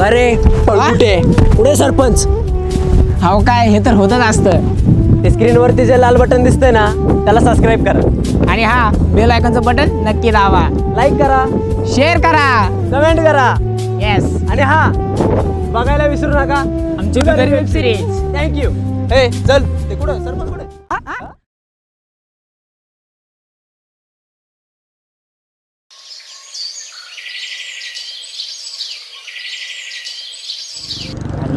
अरे पळकुटे पुढे सरपंच. हो काय, हे तर होतच असतं. ते स्क्रीनवरती जे लाल बटन दिसतंय ना त्याला सबस्क्राईब करा आणि हा बेल आयकॉनचं बटन नक्की दाबा, लाईक करा शेअर करा. कमेंट करा येस, आणि हा बघायला विसरू नका आमची बिगर वेब सिरीज. थँक्यू. ए चल ते कुठं सरपंच कुठे.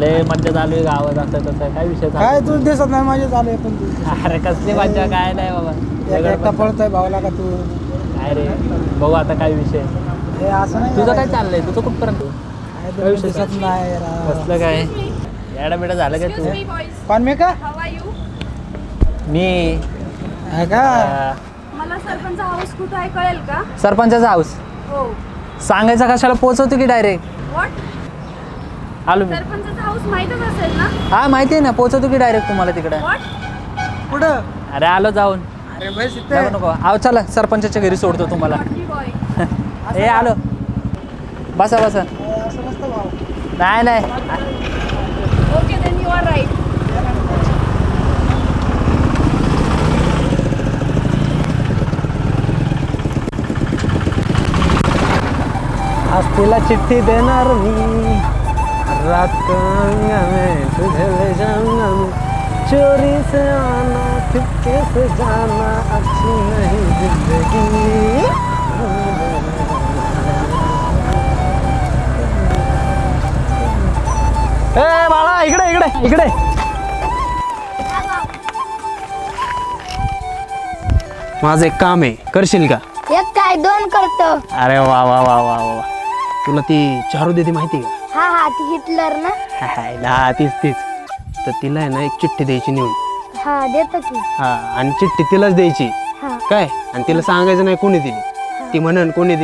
लय मज्जा चालू आहे गावात, असं तसं काय विषय चालू काय तू दिसत नाही माझे चालू आहे पण तू आहे? अरे कसली मज्जा, काय नाही बाबा. एकटा सगळं पळतोय भावाला का तू काय रे, बघू आता काय विषय. हे असं नाही तुझं काय चाललंय, तुझं कुठपर्यंत काय तुला दिसत नाही राव. कसलं काय येडा बिडा झालं का तू? पण मी का मी आहे का मला सरपंच हाऊस कुठं आहे कळेल का? सरपंचाचा हाऊस हो. सांगायचा कशाला, पोहोचवतो की डायरेक्ट व्हॉट? आलो मी. सरपंचाचा हाऊस माहीतच असेल ना? हा माहिती आहे ना, पोहोचवतो की डायरेक्ट तुम्हाला तिकडे. व्हॉट? कुठं अरे आलो जाऊन. अरे बस इथे नको नको, आव चला सरपंचाच्या घरी सोडतो तुम्हाला. Naughty boy. हे आलो, बसा बसा. असं नसतं भाऊ. नाही नाही, Okay, then you are right. आज तिला चिट्ठी देणार मी, रात को आऊंगा मैं तुझे ले जाऊंगा मैं, चोरी से आना चुपके से जाना, अच्छी नहीं जिंदगी. ए बाळा इकडे इकडे इकडे. माझं एक काम आहे, करशील का? एक काय दोन करतो. अरे वा वा वा वा वा, तुला ती चारू दीदी माहिती का? हा हा ती हिटलर ना. हा तीच तीच. तर तिला आहे ना एक चिठ्ठी द्यायची नेऊन. हा देतो की. हा आणि चिठ्ठी तिलाच द्यायची हा काय, आणि तिला सांगायचं नाही कोणी दिली. ती म्हणन कोणी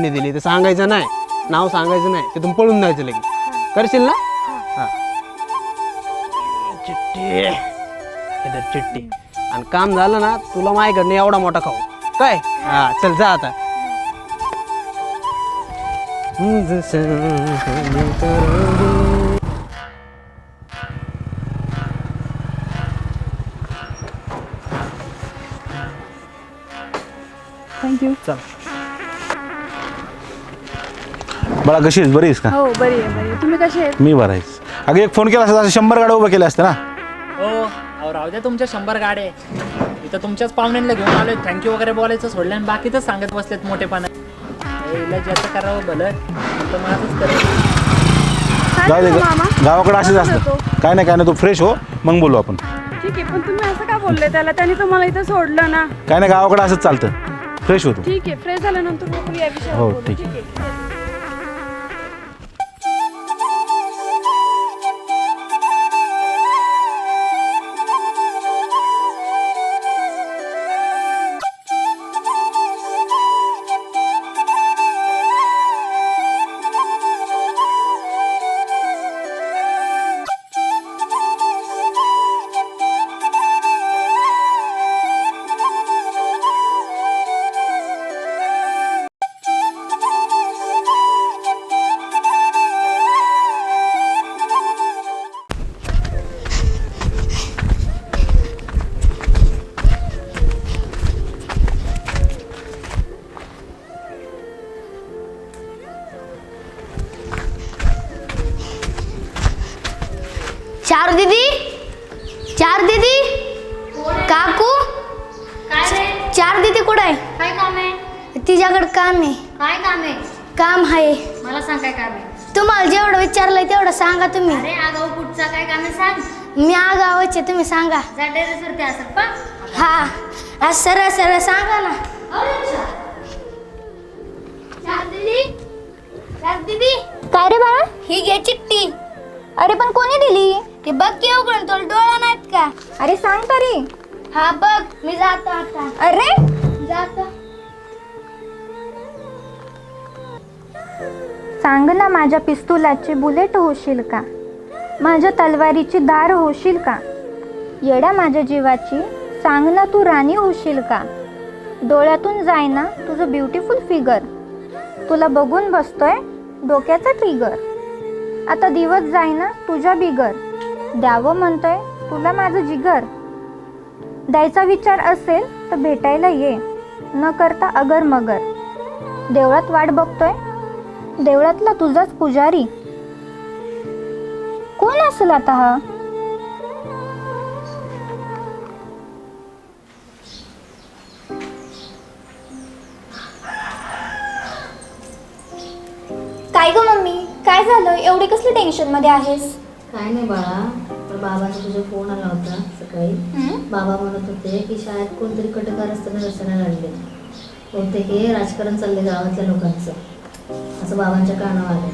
दिली तर सांगायचं नाही, नाव सांगायचं नाही, तिथून पळून जायचं लगेच. करशील ना? हा चिठ्ठी इधर चिठ्ठी. आणि काम झालं ना, तुला माझ्याकडनं एवढा मोठा खाऊ काय. हा चल जा आता. थँक्यू. चल. बाळा कशी आहेस, बरी आहेस का? हो बरी आहे बरी आहे. तुम्ही कसे आहेत? मी बरा आहेस. अगं एक फोन केला असता, 100 गाड्या उभ्या केल्या असत्या ना. हो अहो राहू द्या तुमच्या 100 गाड्या. इथं तुमच्याच पाहुण्यांना घेऊन आलोय, थँक्यू वगैरे बोलायचं सोडलं आणि बाकीच सांगत बसलेत मोठेपणा. हिला ज्याचं करावं भलं तर माझंच करेल. काय जाऊ दे झालं मामा? गावाकडे असेच काय असतं. बोलतो? काय नाही तू फ्रेश हो, मग बोलू आपण. ठीक आहे, पण तुम्ही असं का बोलले त्याला? त्यांनी तर मला इथं सोडलं ना. काय नाही, गावाकडे असंच चालतं. फ्रेश होतो. ठीक आहे, फ्रेश झाल्यानंतर बोलू या विषयावर. हो, बोलू. ठीक. आहे. चार दीदी काकू. चार दीदी कुठं आहे? काय काम आहे? तिच्याकडे काम आहे. काय काम आहे? काम आहे. मला सांग काय काम आहे? तुम्हाला जेवढं विचारलंय तेवढं सांगा तुम्ही. अरे आगाऊ कुठचा काय काम आहे सांग. मी आगावचे, तुम्ही सांगा. जा टेरेसवरती असत पा. हा आज सरळ सरळ सांगा ना. चार दीदी काय रे बाळा? ही घे चिठ्ठी. अरे पण कोणी दिली? ते बघ की उघडून, तुला डोळा नाहीत का? अरे सांग तरी. हा बघ, मी जातो आता. अरे जातो. सांग ना, माझ्या पिस्तुलाची बुलेट होशील का? माझ्या तलवारीची दार होशील का? येड्या माझ्या जीवाची सांग ना, तू राणी होशील का? डोळ्यातून जाय ना तुझं ब्युटिफुल फिगर, तुला बघून बसतोय डोक्याचा ट्रिगर. आता दिवस जाईना तुझ्या बिगर. द्यावं म्हणतोय तुला माझं जिगर. द्यायचा विचार असेल तर भेटायला ये, न करता अगर मगर. देवळात वाट बघतोय, देवळातला तुझाच पुजारी. कोण असेल आता हा? काय ग मम्मी, काय झालं? एवढी कसली टेन्शन मध्ये आहेस? काय नाही बाळा, तर बाबांचा तुझा फोन आला होता सकाळी. बाबा म्हणत होते की शाळेत कोणतरी कटकार असताना रस्त्याने आणले. बहुतेक हे राजकारण चालले गावातल्या लोकांचं, असं बाबांच्या कानावर आलं.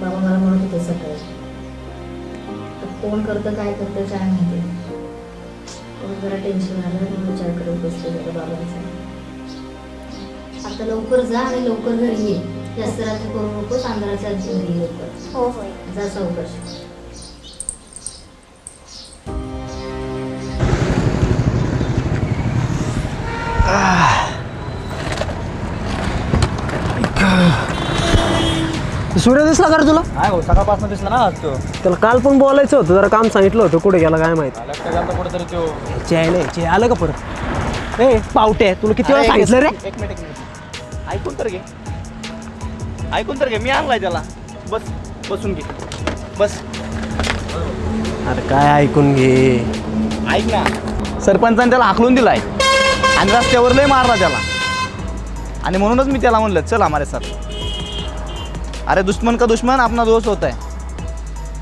बाबा मला म्हणत होते सकाळी. तर कोण करतं काय करतं काय माहिती. म्हणून जरा टेन्शन आलं म्हणून विचार करत बसले जरा बाबांचा. आता लवकर जा आणि लवकर घरी ये. जास्त रात्री करू नकोस, अंधाराच्या आधी घरी ये लवकर. हो होय. जा सावकाश. सूर्य दिसला का रे तुला? काय हो सकाळपासून दिसला ना आज तो. त्याला काल पण बोलायचं होतं, जरा काम सांगितलं होतं, कुठे गेला काय माहिती. कुठेतरी तो. चे आलं का परत? ए पावटे, तुला किती वेळा सांगितलं रे? एक मिनिट ऐकून तर घे मी आणलाय त्याला. बसून घे बस. अरे काय ऐकून घे. ऐक ना, सरपंचाने त्याला हाकलून दिलाय आणि रस्त्यावर लय मारला त्याला. आणि म्हणूनच मी त्याला म्हणलं चल हमारे साथ. अरे दुश्मन का दुश्मन अपना दोस्त होता है.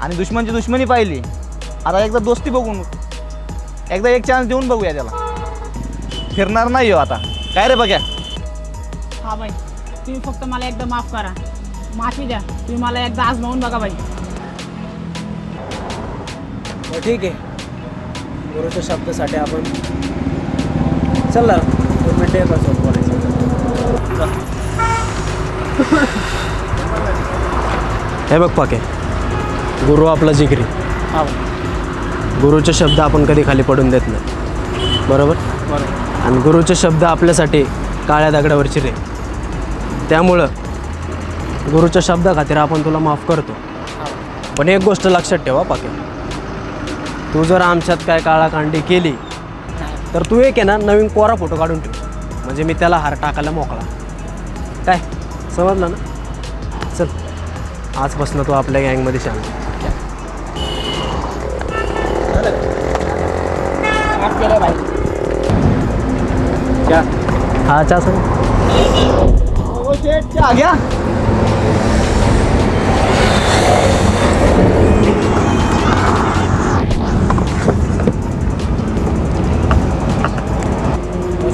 आणि दुश्मनची दुश्मनी पाहिली, आता एकदा दोस्ती बघून, एकदा एक चान्स देऊन बघूया त्याला. फिरणार नाही हो आता. काय रे बघ्या? हा बाई, तुम्ही फक्त मला एकदा माफ करा. माफी द्या. तुम्ही मला एकदा आजमावून बघा बाई. ठीक आहे, गुरुच्या शब्दासाठी आपण चल ना 2 मिनिटं येत बोलायचं. हे बघ पाके, गुरु आपला जिगरी. गुरुचे शब्द आपण कधी खाली पडून देत नाही, बरोबर? आणि गुरुचे शब्द आपल्यासाठी काळ्या दगडावरची रे. त्यामुळं गुरुच्या शब्दाखातीर आपण तुला माफ करतो. पण एक गोष्ट लक्षात ठेवा पाके, तू जर आमच्यात काय काळाकांडी केली तर तू एक आहे ना नवीन कोरा फोटो काढून ठेव, म्हणजे मी त्याला हार टाकायला मोकळा. काय समजलं ना? चल, आजपासून तू आपल्या गँगमध्ये शामिल. माफ केलं बाई. हा चा सांग. आ गया.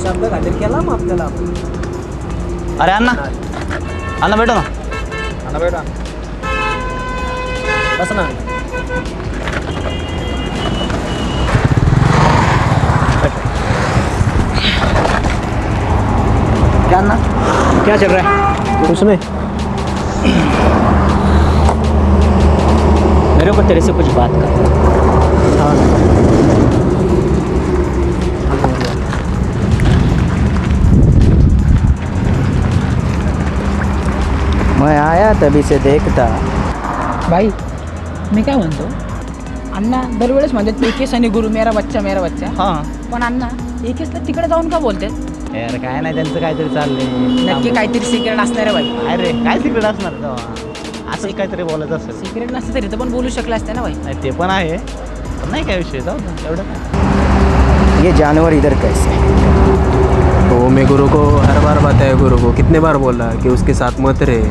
शब्द खातीर केला मग आपल्याला आपण. अरे अण्णा भेटो ना. कसं ना क्या अण्णा, क्या चल रहा है? कुछ नहीं. मेरे को तेरे से कुछ बात कर. मैं आया तभी से देखता. बाई, मी काय म्हणतो, अण्णा दरवेळेस म्हणतात एकेस आणि गुरु मेरा बच्चा. हां पण अण्णा एकेसला तिकडे जाऊन का बोलतात? यार काय नाही, त्यांचं काहीतरी चाललंय. नक्की काहीतरी सिक्रेट असणार आहे बाई. अरे काय सिक्रेट असणार तेव्हा? असं काहीतरी बोलायचं असेल. सिक्रेट नसतं तरी तर पण बोलू शकला असते ना बाई. नाही ते पण आहे, पण नाही काय विषय. जाऊ दे, एवढं काय. ये जानवर इधर कैसे? तो मैं गुरु को हर बार बताया, गुरु को कितने बार बोला कि उसके साथ मत रहे,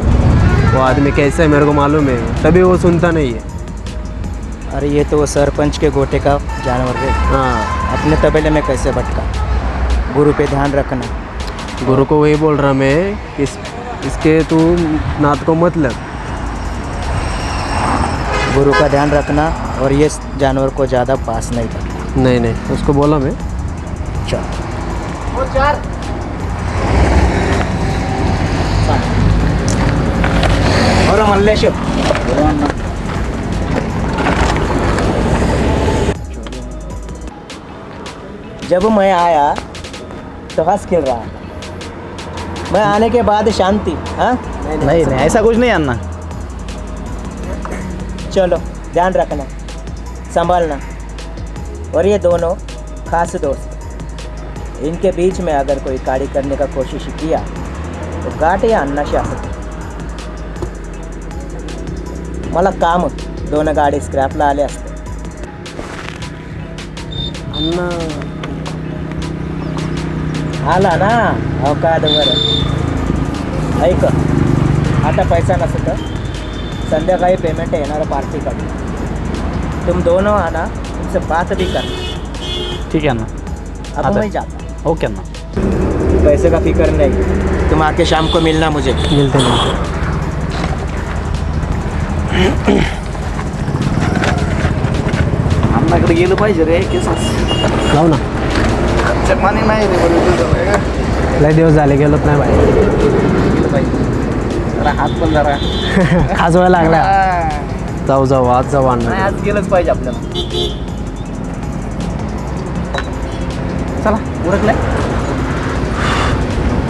वो आदमी कैसा है मेरे को मालूम है, तभी वो सुनता नहीं है. अरे ये तो वो सरपंच के गोटे का जानवर है. हाँ, अपने तबेले में कैसे भटका. गुरु पे ध्यान रखना. गुरु को वही बोल रहा मैं कि इसके तू नात को मत लग. गुरु का ध्यान रखना और ये जानवर को ज़्यादा पास नहीं कर. नहीं, उसको बोला मैं. चल. और मल्लेश जब मैं आया तो हंस खेल रहा था. मैं आने के बाद शांति. हाँ नहीं, ऐसा कुछ नहीं अन्ना. चलो ध्यान रखना, संभालना। और ये दोनों खास दोस्त, इनके बीच में अगर कोई गाडी करने का कोशिश किया तो गाठ या अन्नाशी असते। मला काम, दोन गाडी स्क्रॅपला आले असते। अण्णा आला ना अवकादवर। ऐक, आता पैसा नसत संध्याकाळी पेमेंट येणार पार्टी का। तुम दोनों आना, तुमसे बात भी कर। ठीक आहे ना, अब मैं जाता। ओके ना। पैसे का फिक्र नहीं, तुम आके शाम को मिलना मुझे। मिळते अण्णाकडे गेलं पाहिजे रे केसास. जाऊ ना, पाणी नाही रे, लय दिवस झाले गेलोच नाही बाई. जरा हात पण जरा खाजवायला लागला. जाऊ जाऊ आज जाऊ अण्णा. आज गेलंच पाहिजे आपल्याला. चला उरकलंय.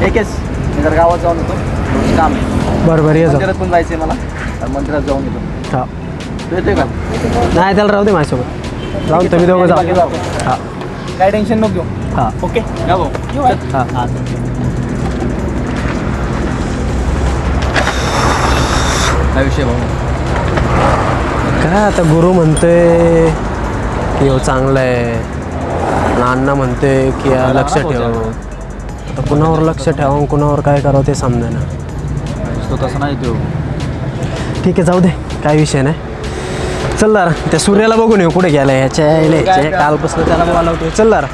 एकेच मी जर गावात जाऊन येतो, थोडं काम आहे. बरोबर ये जाऊ. मंदिरात पण जायचंय मला, तर मंदिरात जाऊन येतो. हा. तू येतोय का? नाही त्याला राहू दे माझ्यासोबत. जाऊन तुम्ही दोघं बाकी जाऊ. जाऊ. हा काय टेन्शन नको घेऊ. हा ओके या भाऊ. हा हा. काय विषय भाऊ? काय आता गुरु म्हणतोय की हो चांगलं आहे, नाना म्हणतोय की लक्ष ठेव. आता कुणावर लक्ष ठेवून कुणावर काय करावं ते समजेना. तो तसं नाही तो. ठीक आहे जाऊ दे, काय विषय नाही. चल जरा त्या सूर्याला बघून येऊ कुठे गेला. ह्याच्या कालपासून त्याला बोलावतोय. चल जरा.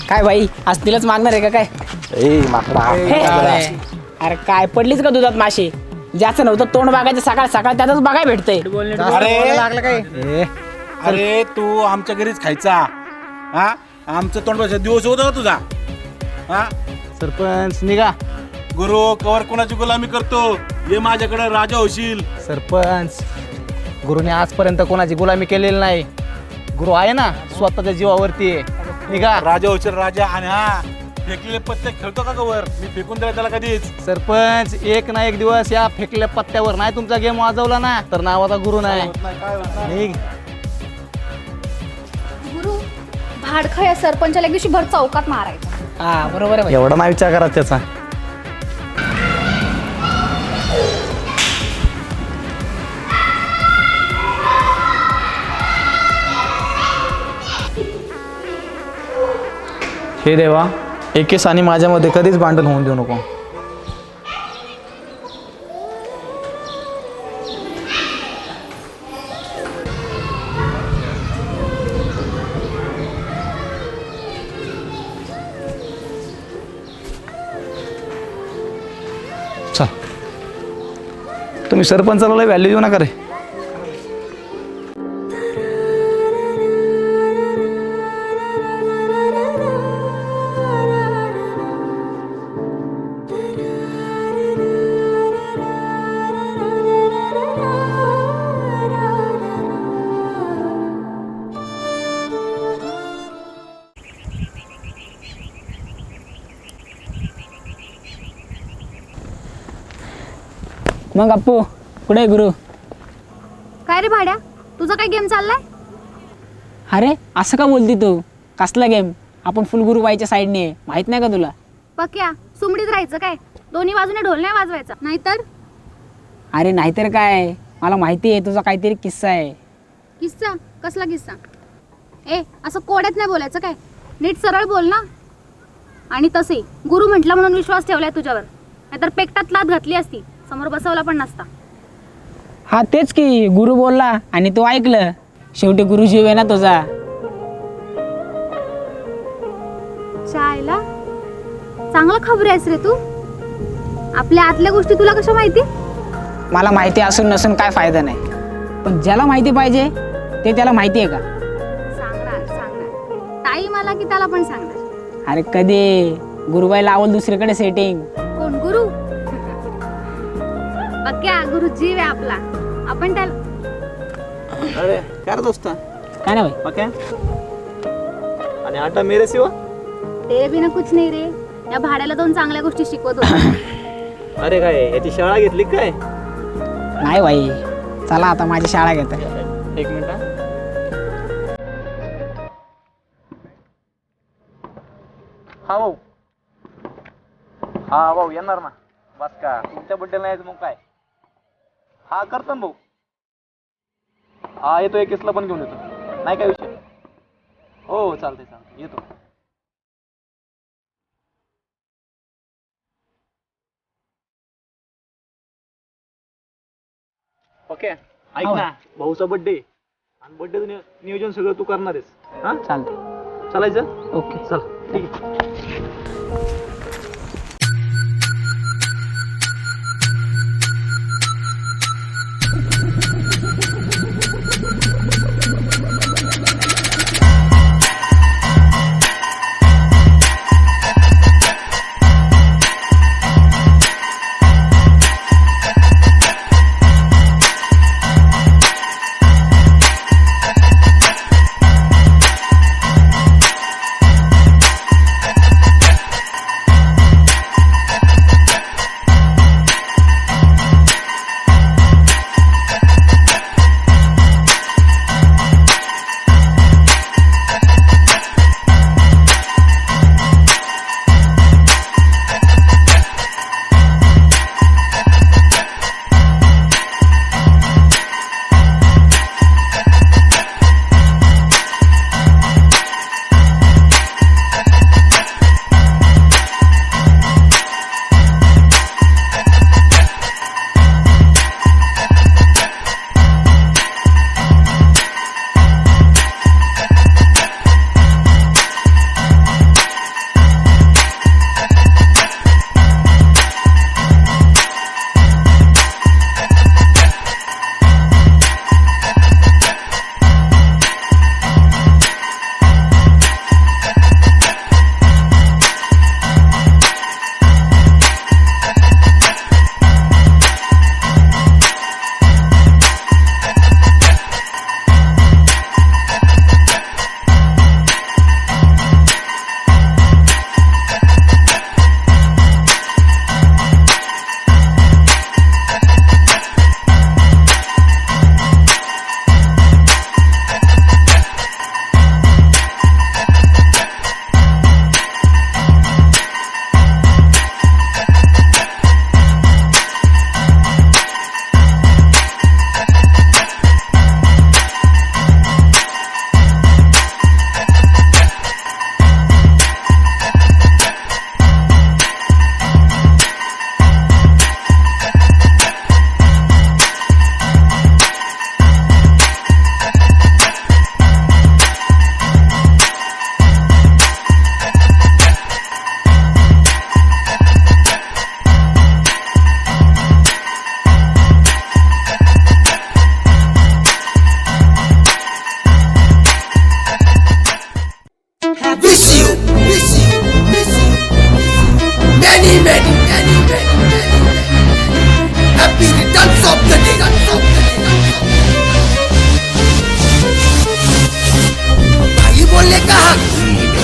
काय भाई, आज तिलाच मागणार आहे का काय? ए माकडा. अरे काय पडलीच का दुधात माशी? ज्याचं नव्हतं तोंड बघायचं सकाळ सकाळ त्यातच बघाय भेटतंय. अरे तू आमच्या घरीच खायचा. हा आमचं तोंड बसा दिवस होता का तुझा? हा सरपंच निघा. गुरु कवर कोणाची गुलामी करतो, ये माझ्याकडे राजा होशील. सरपंच, गुरुने आजपर्यंत कोणाची गुलामी केलेली नाही. गुरु आहे ना स्वतःच्या जीवावरती आहे. निघा. राजा होशील राजा. आणि हा फेकलेले पत्ते खेळतो का वर? मी फेकून दिला त्याला कधीच. सरपंच, एक ना एक दिवस या फेकलेल्या पत्त्यावर नाही तुमचा गेम वाजवला ना तर नावाचा गुरु नाही. निघ. गुरु भाडखा या सरपंचाला एक दिवशी भर चौकात मारायचा. हा बरोबर आहे. एवढा नाही विचार करा त्याचा. हे देवा, एकेस आणि माझ्यामध्ये कधीच भांडण होऊन देऊ नको. चल, तुम्ही सरपंचाला लय व्हॅल्यू देऊ नका रे. मग अप्पू कुठे आहे गुरु? काय रे भाड्या, तुझा काय गेम चाललाय? अरे असं का बोलती तू? कसला गेम? आपण फुल गुरु बाईच्या साईडने आहे, माहित नाही का तुला? पक्या सुमडीत राहायचं काय? दोन्ही बाजूने ढोल नाही वाजवायचा, नाहीतर? अरे नाहीतर काय, मला माहिती आहे तुझा काहीतरी किस्सा आहे. किस्सा? कसला किस्सा? ए असं कोड्यात नाही बोलायचं काय, नीट सरळ बोल ना. आणि तसे गुरु म्हटला म्हणून विश्वास ठेवलाय तुझ्यावर, नाहीतर पेकटात लात घातली असती, समोर बसवला पण नसता. हा तेच की, गुरु बोलला आणि तू ऐकलं. शेवटी गुरु जीव आहे ना तुझा. चायला चांगला खबर आहेस रे तू. आपल्या आतल्या गोष्टी तुला कशा माहिती? मला माहिती असून नसून काय फायदा नाही. पण ज्याला माहिती पाहिजे ते त्याला माहिती आहे का? सांगणार टाईम आला की त्याला पण सांगणार. अरे कधी गुरुबाई लावल दुसरीकडे सेटिंग. कोण गुरु? बघ्या गुरु जीव आहे आपला. आपण त्याला अरे काय रे दोस्त? काय ना भाई? ओके. आणि आटा मेरे सिवा? तेरे बिना कुछ नाही रे. या भाड्याला 2 चांगल्या गोष्टी शिकवत होतो. अरे काय याची शाळा घेतली काय? नाही भाई, चला आता माझी शाळा घेत. 1 मिनिट. हा भाऊ. हा भाऊ येणार ना. बस का तुमच्या बड्डेला नाही मग काय? हा करतो ना भाऊ. हा येतो, केसला पण घेऊन येतो. नाही काय विषय. हो चालतंय चालतंय येतो. ओके ऐक ना, भाऊचा बड्डे आणि बड्डेचं नियोजन सगळं तू करणार आहेस. हा चालतंय. चालायचं? ओके चल ठीक आहे.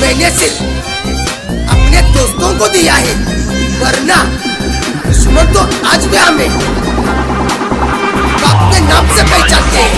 मैंने सिर्फ अपने दोस्तों को दिया है, वरना दुश्मन तो आज भी हमें बाप के नाम से पहचानते हैं।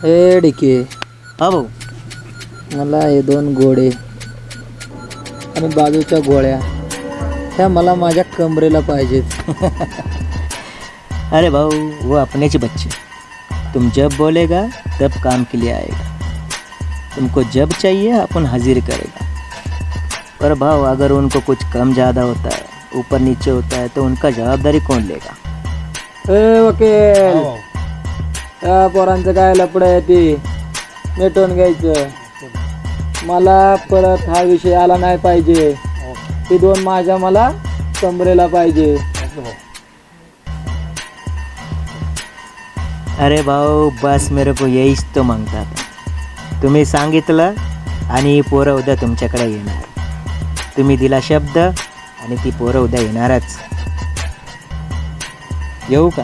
ए डिके हा भाऊ, मला हे 2 गोळे आणि बाजूच्या गोळ्या ह्या मला माझ्या कमरेला पाहिजेत. अरे भाऊ, वो अपने ची बच्चे, तुम जब बोलेगा तब काम के लिए आएगा. तुमको जब चाहिए अपन हाजिर करेगा. पर भाव, अगर उनको कुछ कम ज़्यादा होता है, ऊपर नीचे होता है, तो उनका जवाबदारी कौन लेगा? ए वकील, त्या पोरांचं काय लपड आहे ती मिटवून घ्यायचं. मला परत हा विषय आला नाही पाहिजे. ती 2 माझ्या मला कमरेला पाहिजे. अरे भाऊ, बस मेरे को यहीच तो मागता था. तुम्ही सांगितलं आणि ही पोरं उद्या तुमच्याकडे येणार. तुम्ही दिला शब्द आणि ती पोरं उद्या येणारच. येऊ का?